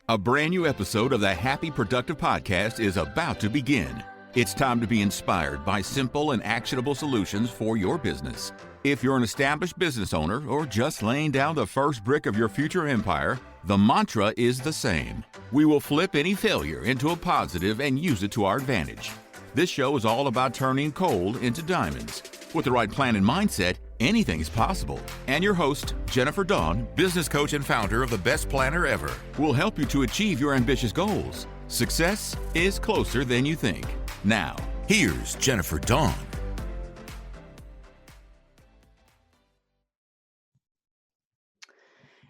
A brand new episode of the Happy Productive Podcast is about to begin. It's time to be inspired by simple and actionable solutions for your business. If you're an established business owner or just laying down the first brick of your future empire, the mantra is the same. We will flip any failure into a positive and use it to our advantage. This show is all about turning coal into diamonds. With the right plan and mindset, anything is possible. And your host, Jennifer Dawn, business coach and founder of The Best Planner Ever, will help you to achieve your ambitious goals. Success is closer than you think. Now, here's Jennifer Dawn.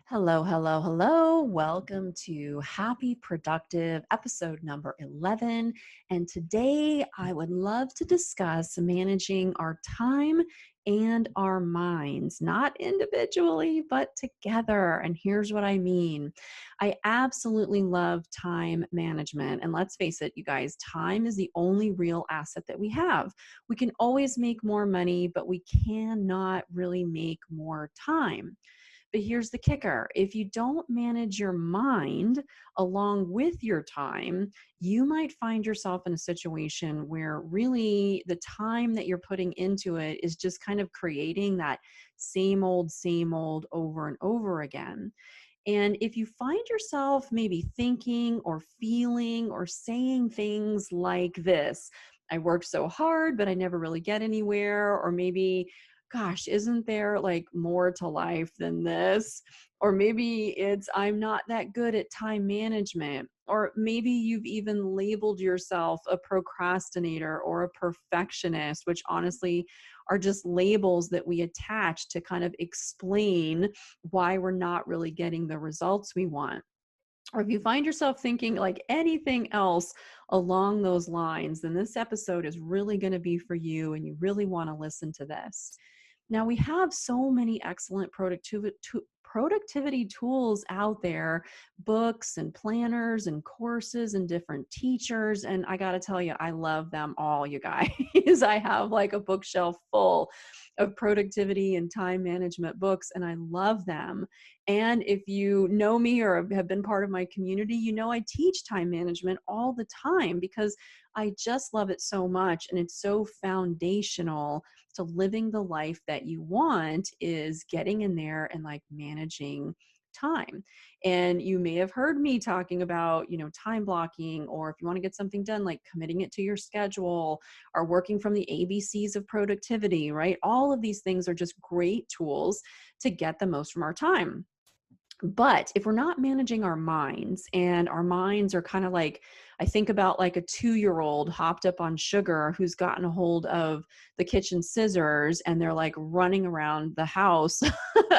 Hello, hello, hello. Welcome to Happy Productive episode number 11. And today I would love to discuss managing our time and our minds, not individually, but together. And here's what I mean. I absolutely love time management. And let's face it, you guys, time is the only real asset that we have. We can always make more money, but we cannot really make more time. But here's the kicker. If you don't manage your mind along with your time, you might find yourself in a situation where really the time that you're putting into it is just kind of creating that same old over and over again. And if you find yourself maybe thinking or feeling or saying things like this, I worked so hard, but I never really get anywhere, or maybe, gosh, isn't there like more to life than this? Or maybe it's, I'm not that good at time management. Or maybe you've even labeled yourself a procrastinator or a perfectionist, which honestly are just labels that we attach to kind of explain why we're not really getting the results we want. Or if you find yourself thinking like anything else along those lines, then this episode is really going to be for you, and you really want to listen to this. Now, we have so many excellent productivity tools out there, books and planners and courses and different teachers. And I got to tell you, I love them all, you guys. I have like a bookshelf full of productivity and time management books, and I love them. And if you know me or have been part of my community, you know I teach time management all the time because I just love it so much. And it's so foundational to living the life that you want, is getting in there and like managing time. And you may have heard me talking about, time blocking, or if you want to get something done, like committing it to your schedule or working from the ABCs of productivity, right? All of these things are just great tools to get the most from our time. But if we're not managing our minds, and our minds are kind of like, I think about like a 2-year-old hopped up on sugar who's gotten a hold of the kitchen scissors, and they're like running around the house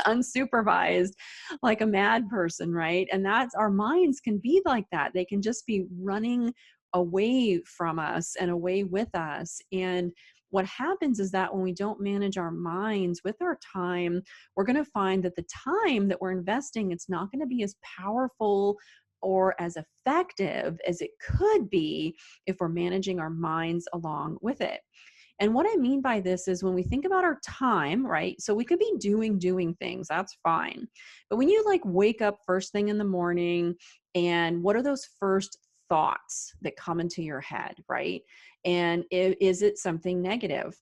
unsupervised like a mad person, right? And that's, our minds can be like that. They can just be running away from us and away with us. And what happens is that when we don't manage our minds with our time, we're going to find that the time that we're investing, it's not going to be as powerful or as effective as it could be if we're managing our minds along with it. And what I mean by this is when we think about our time, right? So we could be doing things, that's fine. But when you like wake up first thing in the morning, and what are those first thoughts that come into your head, right? And is it something negative?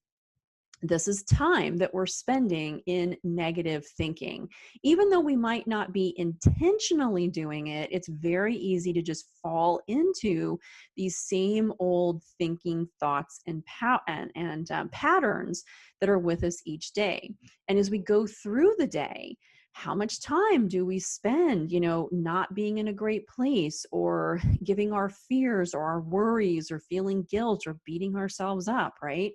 This is time that we're spending in negative thinking. Even though we might not be intentionally doing it, it's very easy to just fall into these same old thinking thoughts and patterns that are with us each day. And as we go through the day, how much time do we spend, not being in a great place, or giving our fears or our worries or feeling guilt or beating ourselves up, right?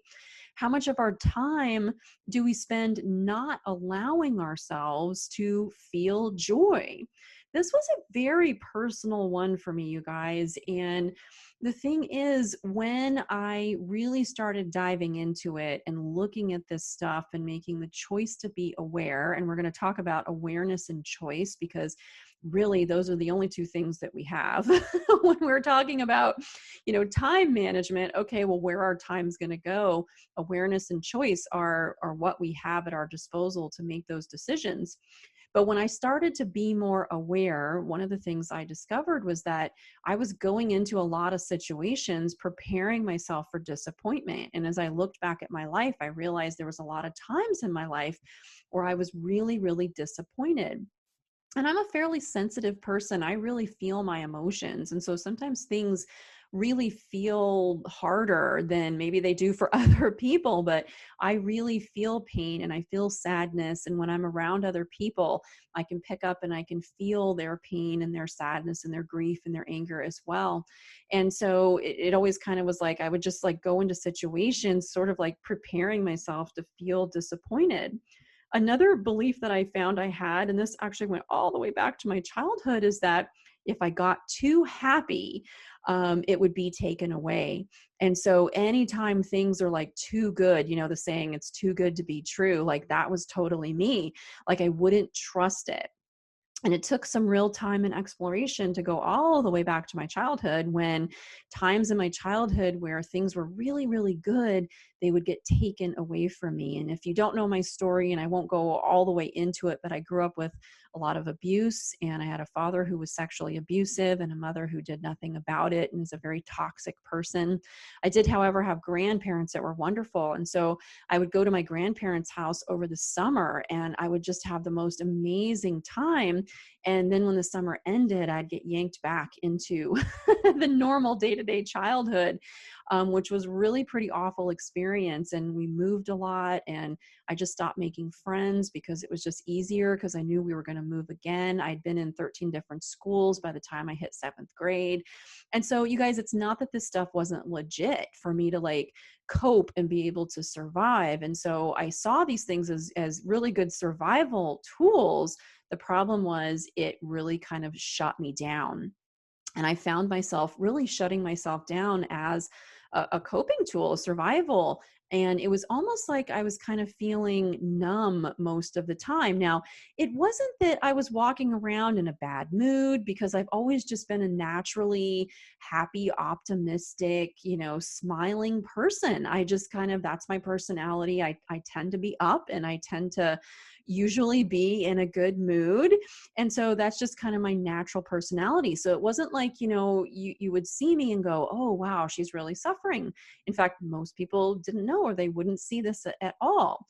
How much of our time do we spend not allowing ourselves to feel joy? This was a very personal one for me, you guys. And the thing is, when I really started diving into it and looking at this stuff and making the choice to be aware, and we're going to talk about awareness and choice, because really those are the only two things that we have when we're talking about, time management. Okay, well, where our time's going to go, awareness and choice are what we have at our disposal to make those decisions. But when I started to be more aware, one of the things I discovered was that I was going into a lot of situations preparing myself for disappointment. And as I looked back at my life, I realized there was a lot of times in my life where I was really, really disappointed. And I'm a fairly sensitive person. I really feel my emotions. And so sometimes things really feel harder than maybe they do for other people, but I really feel pain and I feel sadness. And when I'm around other people, I can pick up and I can feel their pain and their sadness and their grief and their anger as well. And so it always kind of was like, I would just like go into situations sort of like preparing myself to feel disappointed. Another belief that I found I had, and this actually went all the way back to my childhood, is that if I got too happy, it would be taken away. And so anytime things are like too good, the saying, it's too good to be true, like that was totally me. Like I wouldn't trust it. And it took some real time and exploration to go all the way back to my childhood, when times in my childhood where things were really, really good, they would get taken away from me. And if you don't know my story, and I won't go all the way into it, but I grew up with a lot of abuse, and I had a father who was sexually abusive and a mother who did nothing about it and is a very toxic person. I did, however, have grandparents that were wonderful. And so I would go to my grandparents' house over the summer and I would just have the most amazing time. And then when the summer ended, I'd get yanked back into the normal day-to-day childhood, which was really pretty awful experience. And we moved a lot, and I just stopped making friends because it was just easier because I knew we were going to move again. I'd been in 13 different schools by the time I hit 7th grade. And so you guys, it's not that this stuff wasn't legit for me to like cope and be able to survive. And so I saw these things as really good survival tools. The problem was it really kind of shut me down. And I found myself really shutting myself down as a coping tool, a survival. And it was almost like I was kind of feeling numb most of the time. Now, it wasn't that I was walking around in a bad mood, because I've always just been a naturally happy, optimistic, smiling person. I just kind of, that's my personality. I tend to be up, and I tend to usually be in a good mood. And so that's just kind of my natural personality. So it wasn't like, you would see me and go, oh, wow, she's really suffering. In fact, most people didn't know, or they wouldn't see this at all.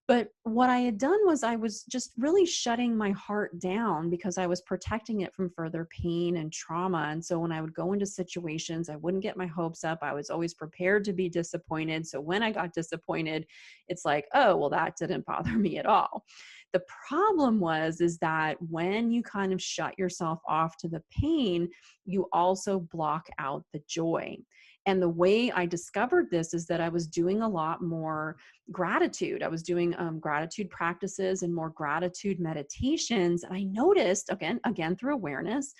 But what I had done was I was just really shutting my heart down because I was protecting it from further pain and trauma. And so when I would go into situations, I wouldn't get my hopes up. I was always prepared to be disappointed. So when I got disappointed, it's like, oh, well, that didn't bother me at all. The problem is that when you kind of shut yourself off to the pain, you also block out the joy. And the way I discovered this is that I was doing a lot more gratitude. I was doing gratitude practices and more gratitude meditations. And I noticed, again, through awareness,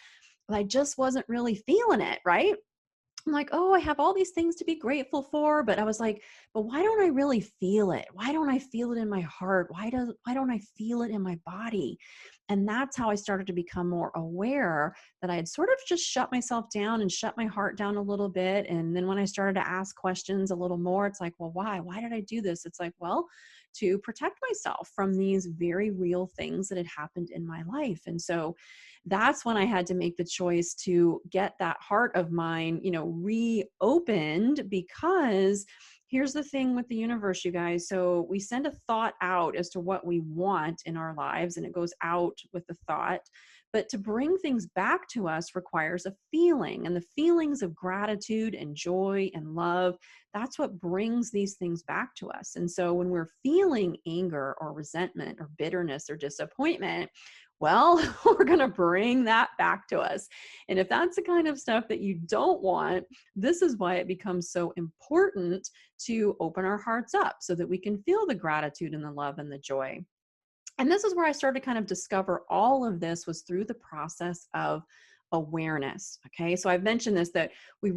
that I just wasn't really feeling it, right? I'm like, oh, I have all these things to be grateful for, but I was like, but why don't I really feel it? Why don't I feel it in my heart? Why don't I feel it in my body? And that's how I started to become more aware that I had sort of just shut myself down and shut my heart down a little bit. And then when I started to ask questions a little more, it's like, well, why? Why did I do this? It's like, well, to protect myself from these very real things that had happened in my life. And so that's when I had to make the choice to get that heart of mine, reopened, because here's the thing with the universe, you guys. So we send a thought out as to what we want in our lives, and it goes out with the thought. But to bring things back to us requires a feeling, and the feelings of gratitude and joy and love, that's what brings these things back to us. And so when we're feeling anger or resentment or bitterness or disappointment, well, we're going to bring that back to us. And if that's the kind of stuff that you don't want, this is why it becomes so important to open our hearts up so that we can feel the gratitude and the love and the joy. And this is where I started to kind of discover all of this was through the process of awareness. Okay. So I've mentioned this, that we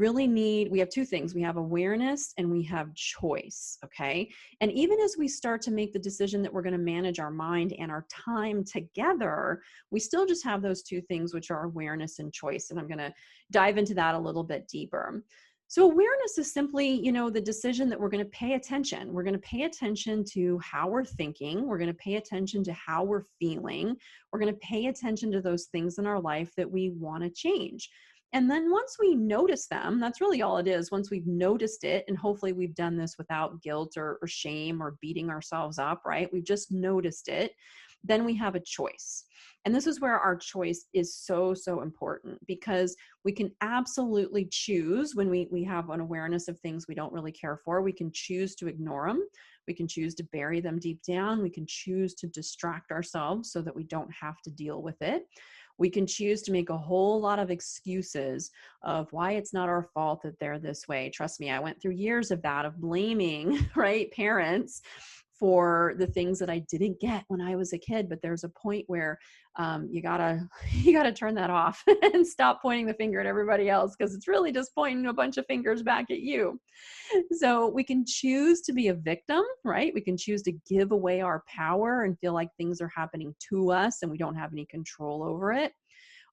have two things. We have awareness and we have choice. Okay. And even as we start to make the decision that we're going to manage our mind and our time together, we still just have those two things, which are awareness and choice. And I'm going to dive into that a little bit deeper. So awareness is simply, the decision that we're going to pay attention. We're going to pay attention to how we're thinking. We're going to pay attention to how we're feeling. We're going to pay attention to those things in our life that we want to change. And then once we notice them, that's really all it is. Once we've noticed it, and hopefully we've done this without guilt or shame or beating ourselves up, right? We've just noticed it. Then we have a choice. And this is where our choice is so, so important, because we can absolutely choose when we have an awareness of things we don't really care for. We can choose to ignore them. We can choose to bury them deep down. We can choose to distract ourselves so that we don't have to deal with it. We can choose to make a whole lot of excuses of why it's not our fault that they're this way. Trust me, I went through years of that, of blaming, right, parents for the things that I didn't get when I was a kid. But there's a point where you gotta turn that off and stop pointing the finger at everybody else, because it's really just pointing a bunch of fingers back at you. So we can choose to be a victim, right? We can choose to give away our power and feel like things are happening to us and we don't have any control over it.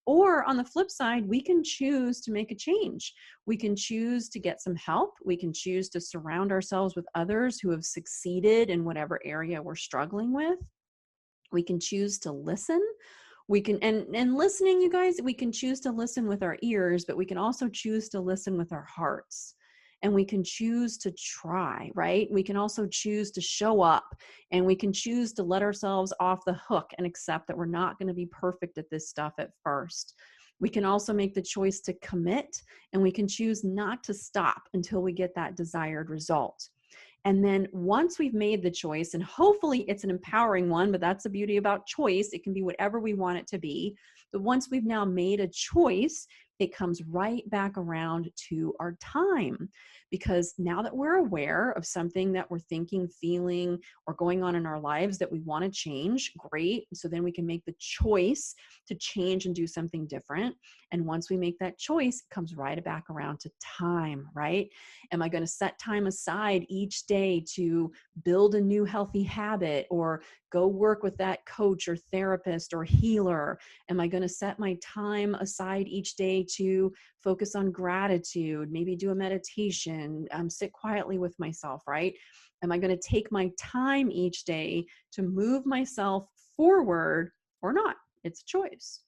Or on the flip side, we can choose to make a change. We can choose to get some help. We can choose to surround ourselves with others who have succeeded in whatever area we're struggling with. We can choose to listen. We can, and listening, you guys, we can choose to listen with our ears, but we can also choose to listen with our hearts. And we can choose to try, right? We can also choose to show up, and we can choose to let ourselves off the hook and accept that we're not going to be perfect at this stuff at first. We can also make the choice to commit, and we can choose not to stop until we get that desired result. And then once we've made the choice, and hopefully it's an empowering one, but that's the beauty about choice. It can be whatever we want it to be. But once we've now made a choice, it comes right back around to our time. Because now that we're aware of something that we're thinking, feeling, or going on in our lives that we want to change, great. So then we can make the choice to change and do something different. And once we make that choice, it comes right back around to time, right? Am I going to set time aside each day to build a new healthy habit, or go work with that coach or therapist or healer? Am I going to set my time aside each day to focus on gratitude, maybe do a meditation, sit quietly with myself, right? Am I going to take my time each day to move myself forward or not? It's a choice.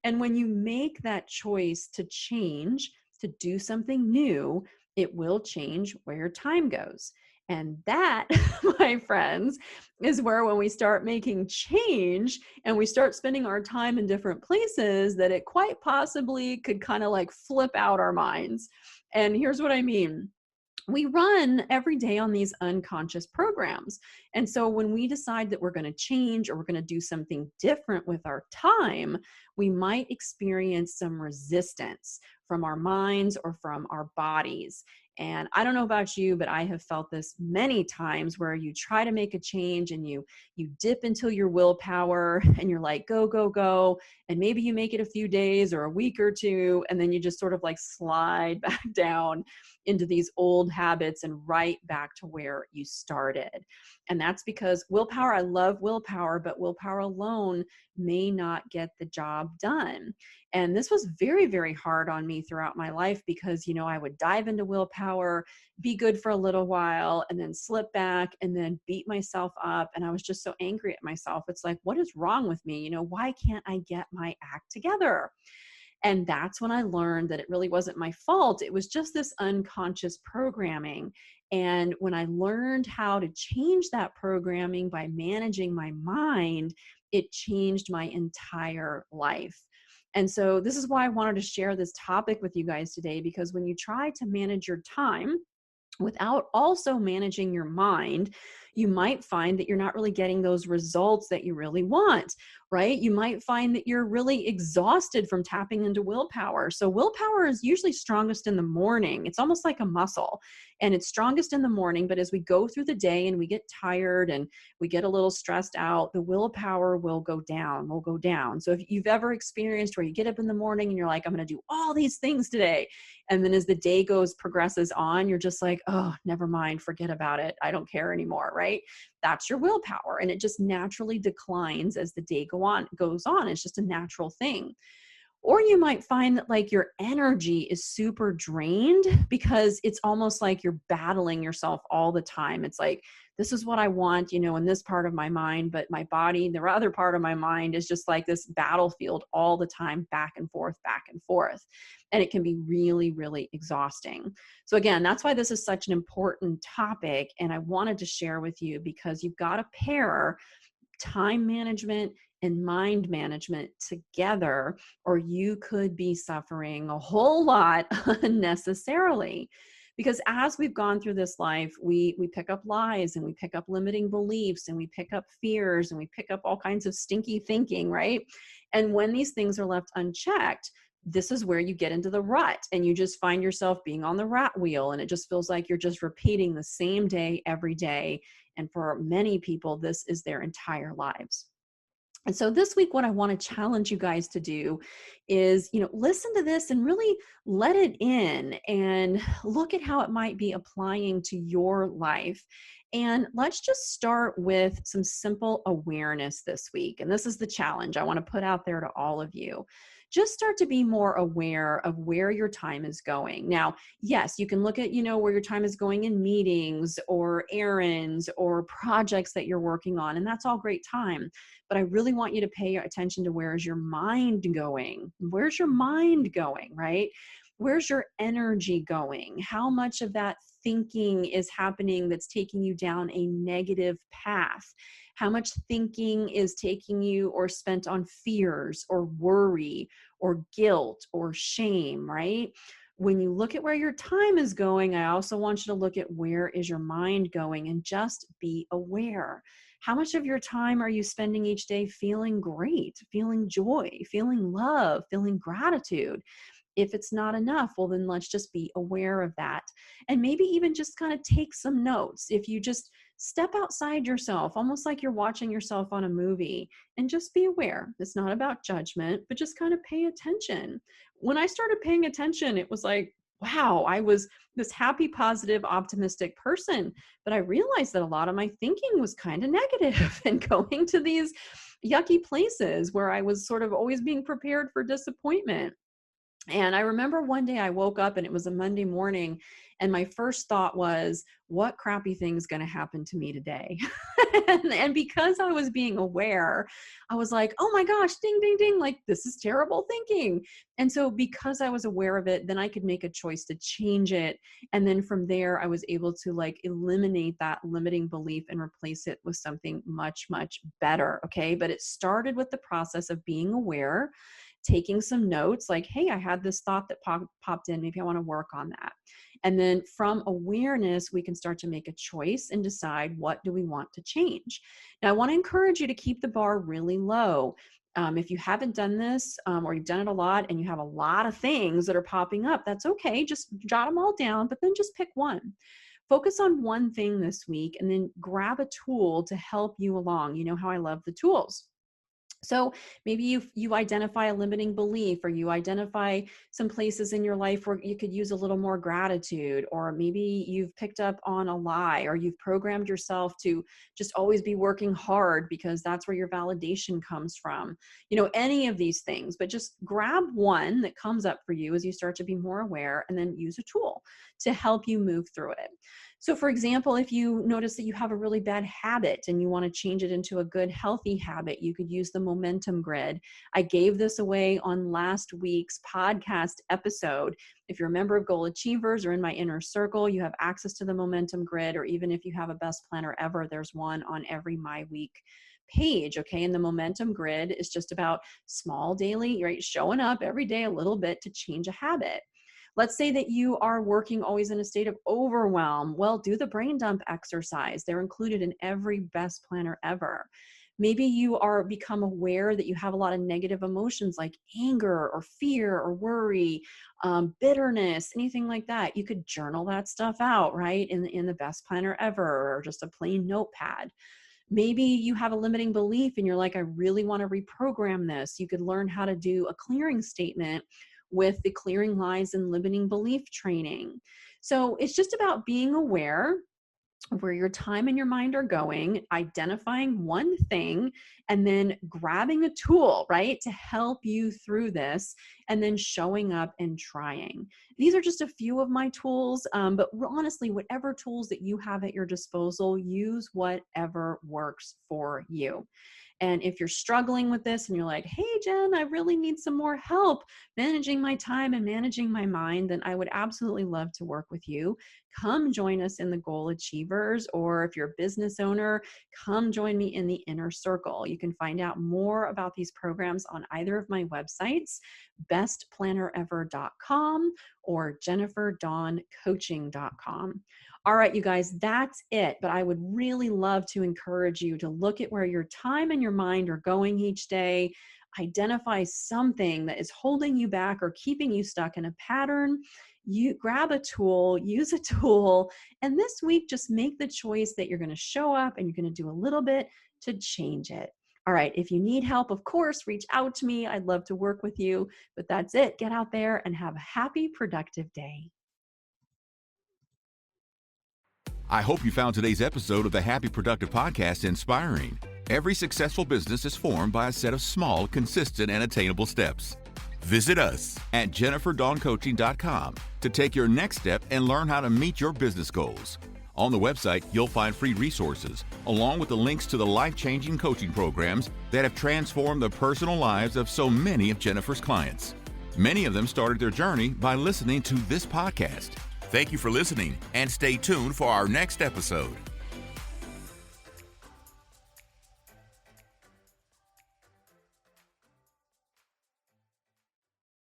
And when you make that choice to change, to do something new, it will change where your time goes. And that, my friends, is where when we start making change and we start spending our time in different places, that it quite possibly could kind of like flip out our minds. And here's what I mean. We run every day on these unconscious programs. And so when we decide that we're going to change or we're going to do something different with our time, we might experience some resistance from our minds or from our bodies. And I don't know about you, but I have felt this many times, where you try to make a change and you dip into your willpower and you're like, go, go, go. And maybe you make it a few days or a week or two, and then you just sort of like slide back down into these old habits and right back to where you started. And that's because willpower, I love willpower, but willpower alone may not get the job done. And this was very, very hard on me throughout my life, because, I would dive into willpower, be good for a little while, and then slip back and then beat myself up. And I was just so angry at myself. It's like, what is wrong with me? Why can't I get my act together? And that's when I learned that it really wasn't my fault. It was just this unconscious programming. And when I learned how to change that programming by managing my mind, it changed my entire life. And so this is why I wanted to share this topic with you guys today, because when you try to manage your time without also managing your mind, you might find that you're not really getting those results that you really want, right? You might find that you're really exhausted from tapping into willpower. So willpower is usually strongest in the morning. It's almost like a muscle, and it's strongest in the morning. But as we go through the day and we get tired and we get a little stressed out, the willpower will go down. So if you've ever experienced where you get up in the morning and you're like, I'm going to do all these things today, and then as the day progresses on, you're just like, oh, never mind, forget about it. I don't care anymore, right? That's your willpower. And it just naturally declines as the day goes on. It's just a natural thing. Or you might find that like your energy is super drained because it's almost like you're battling yourself all the time. It's like, this is what I want, in this part of my mind, but my body, the other part of my mind is just like this battlefield all the time, back and forth, back and forth. And it can be really, really exhausting. So again, that's why this is such an important topic. And I wanted to share with you because you've got to pair time management and mind management together, or you could be suffering a whole lot unnecessarily. Because as we've gone through this life, we pick up lies, and we pick up limiting beliefs, and we pick up fears, and we pick up all kinds of stinky thinking, right? And when these things are left unchecked, this is where you get into the rut, and you just find yourself being on the rat wheel, and it just feels like you're just repeating the same day every day. And for many people, this is their entire lives. And so this week, what I want to challenge you guys to do is, listen to this and really let it in and look at how it might be applying to your life. And let's just start with some simple awareness this week. And this is the challenge I want to put out there to all of you. Just start to be more aware of where your time is going. Now, yes, you can look at, where your time is going in meetings or errands or projects that you're working on, and that's all great time. But I really want you to pay attention to where is your mind going? Where's your mind going, right? Where's your energy going? How much of that thinking is happening that's taking you down a negative path? How much thinking is taking you or spent on fears or worry or guilt or shame, right? When you look at where your time is going, I also want you to look at where is your mind going and just be aware. How much of your time are you spending each day feeling great, feeling joy, feeling love, feeling gratitude? If it's not enough, well, then let's just be aware of that. And maybe even just kind of take some notes. If you just step outside yourself, almost like you're watching yourself on a movie, and just be aware. It's not about judgment, but just kind of pay attention. When I started paying attention, it was like, wow, I was this happy, positive, optimistic person. But I realized that a lot of my thinking was kind of negative and going to these yucky places where I was sort of always being prepared for disappointment. And I remember one day I woke up and it was a Monday morning, and my first thought was, what crappy thing is going to happen to me today? and because I was being aware, I was like, oh my gosh, ding, ding, ding, like this is terrible thinking. And so because I was aware of it, then I could make a choice to change it. And then from there, I was able to like eliminate that limiting belief and replace it with something much, much better. Okay. But it started with the process of being aware, taking some notes like, hey, I had this thought that popped in. Maybe I want to work on that. And then from awareness, we can start to make a choice and decide what do we want to change. Now, I want to encourage you to keep the bar really low. If you haven't done this or you've done it a lot and you have a lot of things that are popping up, that's okay. Just jot them all down, but then just pick one. Focus on one thing this week and then grab a tool to help you along. You know how I love the tools. So maybe you identify a limiting belief, or you identify some places in your life where you could use a little more gratitude, or maybe you've picked up on a lie, or you've programmed yourself to just always be working hard because that's where your validation comes from. Any of these things, but just grab one that comes up for you as you start to be more aware, and then use a tool to help you move through it. So for example, if you notice that you have a really bad habit and you want to change it into a good, healthy habit, you could use the momentum grid. I gave this away on last week's podcast episode. If you're a member of Goal Achievers or in my inner circle, you have access to the momentum grid, or even if you have a best planner ever, there's one on every My Week page. Okay. And the momentum grid is just about small daily, right? Showing up every day a little bit to change a habit. Let's say that you are working always in a state of overwhelm. Well, do the brain dump exercise. They're included in every best planner ever. Maybe you are become aware that you have a lot of negative emotions like anger or fear or worry, bitterness, anything like that. You could journal that stuff out, right? In the best planner ever, or just a plain notepad. Maybe you have a limiting belief and you're like, I really want to reprogram this. You could learn how to do a clearing statement with the clearing lies and limiting belief training. So it's just about being aware where your time and your mind are going, identifying one thing, and then grabbing a tool, right, to help you through this, and then showing up and trying. These are just a few of my tools, but honestly, whatever tools that you have at your disposal, use whatever works for you. And if you're struggling with this and you're like, hey, Jen, I really need some more help managing my time and managing my mind, then I would absolutely love to work with you. Come join us in the Goal Achievers, or if you're a business owner, come join me in the Inner Circle. You can find out more about these programs on either of my websites, bestplannerever.com or jenniferdawncoaching.com. All right, you guys, that's it. But I would really love to encourage you to look at where your time and your mind are going each day. Identify something that is holding you back or keeping you stuck in a pattern. You grab a tool, use a tool, and this week just make the choice that you're going to show up and you're going to do a little bit to change it. All right, if you need help, of course, reach out to me. I'd love to work with you. But that's it. Get out there and have a happy, productive day. I hope you found today's episode of the Happy Productive Podcast inspiring. Every successful business is formed by a set of small, consistent, and attainable steps. Visit us at jenniferdawncoaching.com to take your next step and learn how to meet your business goals. On the website, you'll find free resources, along with the links to the life-changing coaching programs that have transformed the personal lives of so many of Jennifer's clients. Many of them started their journey by listening to this podcast. Thank you for listening, and stay tuned for our next episode.